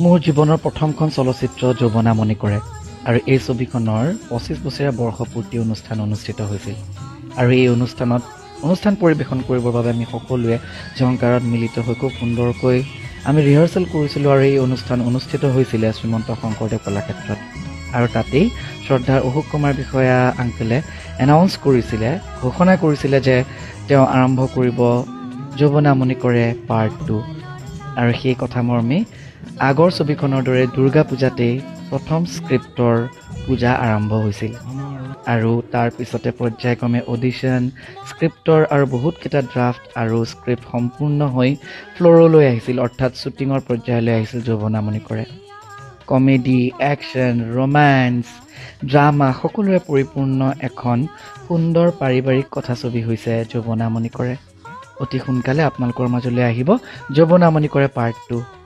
মোৰ জীৱনৰ প্ৰথমখন চলচ্চিত্ৰ যৌৱনা মণিকৰে আৰু এই ছবিখনৰ 25 বছৰীয়া বৰ্ষপূৰ্তি অনুষ্ঠান অনুষ্ঠিত হৈছিল আৰু এই অনুষ্ঠান পৰিৱেশন কৰিবৰ বাবে আমি সকলোৱে ঝংকাৰত মিলিত হৈ খুব সুন্দৰকৈ আমি ৰিহাৰ্চেল কৰিছিলোঁ আৰু এই অনুষ্ঠান অনুষ্ঠিত হৈছিলে শ্ৰীমন্ত শংকৰদেৱ কলাক্ষেত্ৰত আৰু তাতেই শ্ৰদ্ধাৰ অশোক কুমাৰ বিষয়া আংকলে এনাউন্স কৰিছিলে ঘোষণা কৰিছিলে যে তেওঁ আৰম্ভ কৰিব যৌৱনা মণিকৰে পাৰ্ট 2 আৰু সেই কথা মৰ্মে আগৰ ছবিখনৰ দৰে দুৰ্গা পূজাতেই প্ৰথম স্ক্ৰিপ্টৰ পূজা আৰম্ভ হৈছিল আৰু তাৰ পিছতে পৰ্যায়ক্ৰমে অডিশ্যন স্ক্ৰিপ্টৰ আৰু বহুত কেইটা ড্ৰাফ্ট আৰু স্ক্ৰিপ্ট সম্পূৰ্ণ হৈ ফ্ল'ৰলৈ আহিছিল অৰ্থাৎ শ্বুটিঙৰ পৰ্যায়লৈ আহিছিল যৌৱনা মণিকৰে কমেডি একশ্যন ৰোমান্স ড্ৰামা সকলোৰে পৰিপূৰ্ণ এখন সুন্দৰ পাৰিবাৰিক কথাছবি হৈছে যৌৱনা মণিকৰে অতি সোনকালে আপোনালোকৰ মাজলৈ আহিব যৌৱনা মণিকৰে পাৰ্ট 2